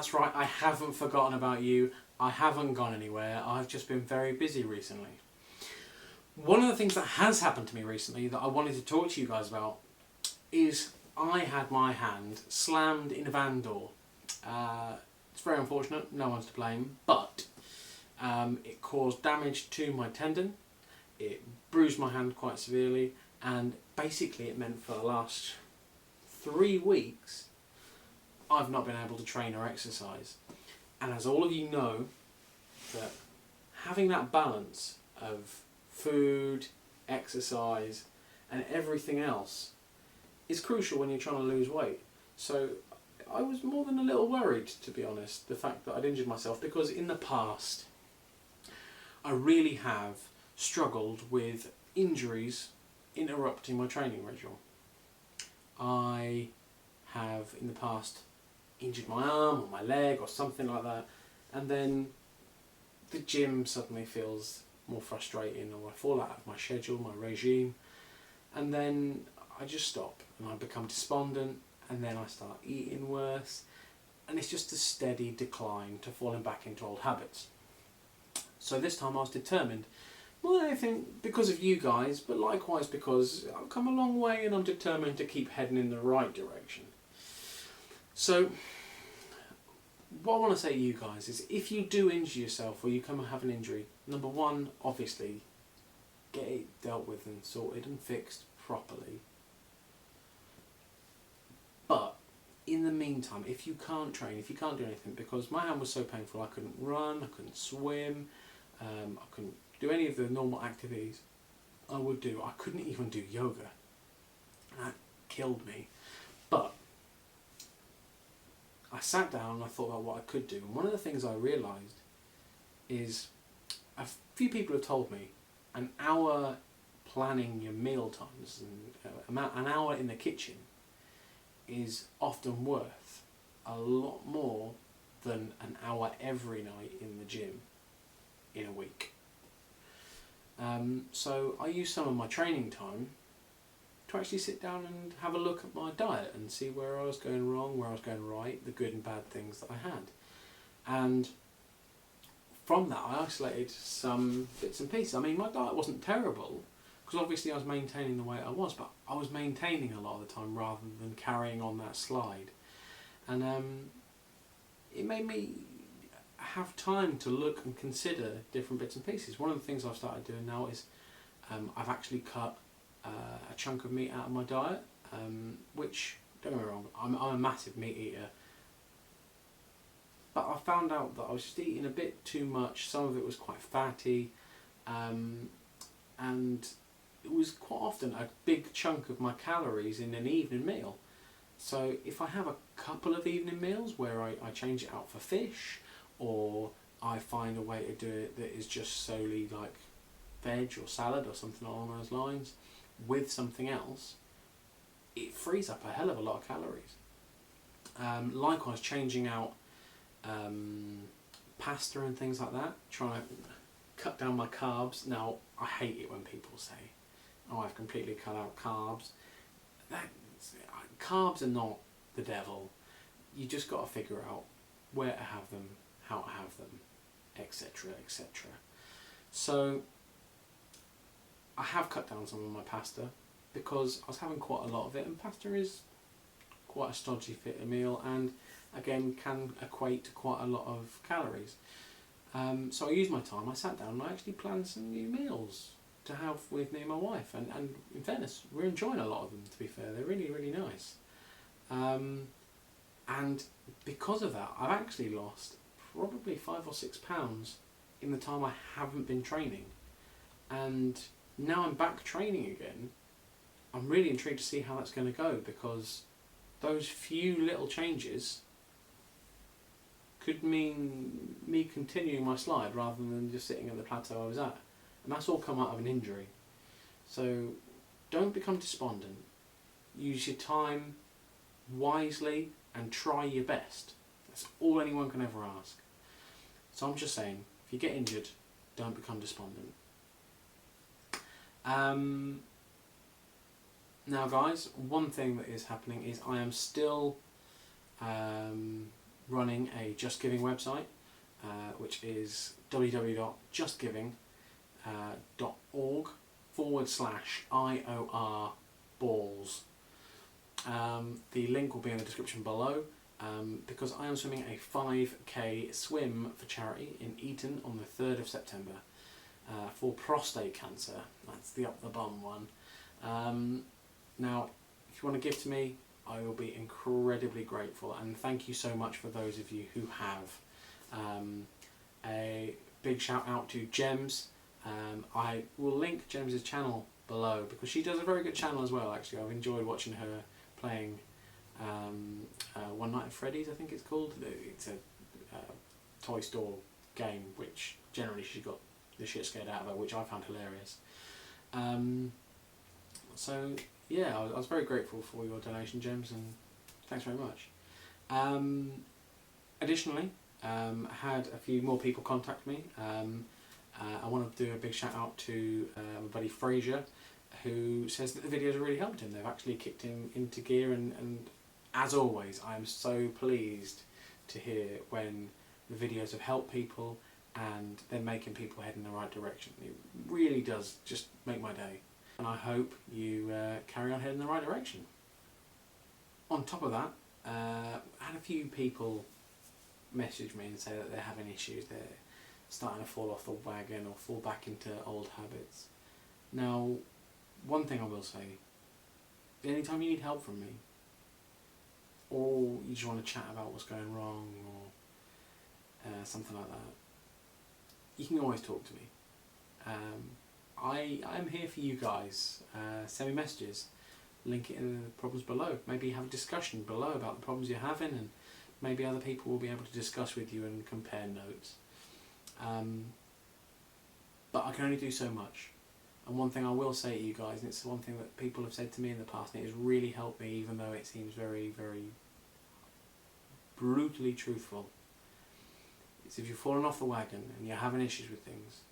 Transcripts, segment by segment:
That's right, I haven't forgotten about you. I haven't gone anywhere. I've just been very busy recently. One of the things that has happened to me recently that I wanted to talk to you guys about is I had my hand slammed in a van door. It's very unfortunate, no one's to blame, but it caused damage to my tendon, it bruised my hand quite severely, and basically it meant for the last 3 weeks I've not been able to train or exercise. And as all of you know, that having that balance of food, exercise and everything else is crucial when you're trying to lose weight. So I was more than a little worried, to be honest, the fact that I'd injured myself, because in the past I really have struggled with injuries interrupting my training schedule. I have in the past injured my arm or my leg or something like that, and then the gym suddenly feels more frustrating, or I fall out of my schedule, my regime, and then I just stop and I become despondent, and then I start eating worse, and it's just a steady decline to falling back into old habits. So this time I was determined, more than anything because of you guys, but likewise because I've come a long way and I'm determined to keep heading in the right direction. So what I want to say to you guys is, if you do injure yourself or you come and have an injury, number one, obviously get it dealt with and sorted and fixed properly. But in the meantime, if you can't train, if you can't do anything, because my hand was so painful, I couldn't run, I couldn't swim, I couldn't do any of the normal activities I would do. I couldn't even do yoga. That killed me. But I sat down and I thought about what I could do. And one of the things I realised is, a few people have told me, an hour planning your meal times and an hour in the kitchen is often worth a lot more than an hour every night in the gym in a week. So I used some of my training time to actually sit down and have a look at my diet and see where I was going wrong, where I was going right, the good and bad things that I had. And from that I isolated some bits and pieces. I mean, my diet wasn't terrible, because obviously I was maintaining the weight I was, but I was maintaining a lot of the time rather than carrying on that slide. And it made me have time to look and consider different bits and pieces. One of the things I've started doing now is I've actually cut a chunk of meat out of my diet, which, don't get me wrong, I'm a massive meat eater, but I found out that I was just eating a bit too much. Some of it was quite fatty, and it was quite often a big chunk of my calories in an evening meal. So if I have a couple of evening meals where I change it out for fish, or I find a way to do it that is just solely like veg or salad or something along those lines with something else, it frees up a hell of a lot of calories. Likewise, changing out pasta and things like that, trying to cut down my carbs. Now, I hate it when people say, oh, I've completely cut out carbs. Carbs are not the devil. You just got to figure out where to have them, how to have them, etc, etc. So I have cut down some of my pasta because I was having quite a lot of it, and pasta is quite a stodgy fit a meal, and again can equate to quite a lot of calories. So I used my time, I sat down and I actually planned some new meals to have with me and my wife, and in fairness, we're enjoying a lot of them, to be fair. They're really, really nice. And because of that, I've actually lost probably 5 or 6 pounds in the time I haven't been training. And now I'm back training again. I'm really intrigued to see how that's going to go, because those few little changes could mean me continuing my slide rather than just sitting at the plateau I was at. And that's all come out of an injury. So don't become despondent. Use your time wisely and try your best. That's all anyone can ever ask. So I'm just saying, if you get injured, don't become despondent. Now guys, one thing that is happening is I am still running a Just Giving website, which is www.justgiving.org/IOR balls. The link will be in the description below, because I am swimming a 5k swim for charity in Eton on the 3rd of September for prostate cancer. That's the up the bum one. Now, if you want to give to me, I will be incredibly grateful, and thank you so much for those of you who have. A big shout out to Gemz. I will link Gemz's channel below because she does a very good channel as well. Actually, I've enjoyed watching her playing One Night at Freddy's, I think it's called. It's a toy store game which generally she got the shit scared out of her, which I found hilarious. So yeah, I was very grateful for your donation, Gemz, and thanks very much. Additionally, I had a few more people contact me. I want to do a big shout out to my buddy Fraser, who says that the videos have really helped him. They've actually kicked him into gear, and as always, I am so pleased to hear when the videos have helped people and they're making people head in the right direction. It really does just make my day, and I hope you carry on heading in the right direction. On top of that, I had a few people message me and say that they're having issues, they're starting to fall off the wagon or fall back into old habits. Now, one thing I will say, anytime you need help from me, or you just want to chat about what's going wrong or something like that, you can always talk to me. I'm here for you guys. Send me messages, link it in the problems below. Maybe have a discussion below about the problems you're having, and maybe other people will be able to discuss with you and compare notes. But I can only do so much. And one thing I will say to you guys, and it's one thing that people have said to me in the past, and it has really helped me, even though it seems very, very brutally truthful, is if you're falling off the wagon and you're having issues with things,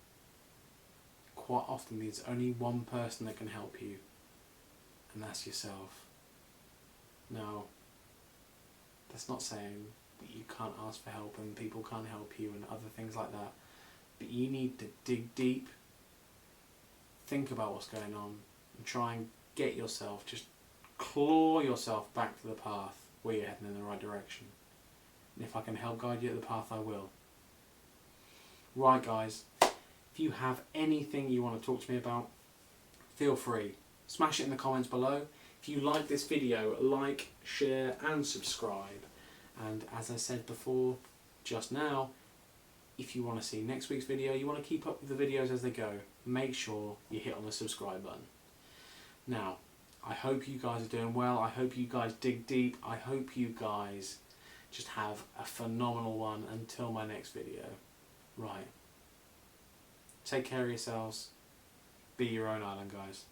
quite often there's only one person that can help you, and that's yourself. Now, that's not saying that you can't ask for help and people can't help you and other things like that, but you need to dig deep, think about what's going on, and try and get yourself, just claw yourself back to the path where you're heading in the right direction. And if I can help guide you at the path, I will. Right guys, if you have anything you want to talk to me about, feel free. Smash it in the comments below. If you like this video, like, share and subscribe. And as I said before, just now, if you want to see next week's video, you want to keep up with the videos as they go, make sure you hit on the subscribe button. Now, I hope you guys are doing well. I hope you guys dig deep. I hope you guys just have a phenomenal one until my next video. Right. Take care of yourselves. Be your own island, guys.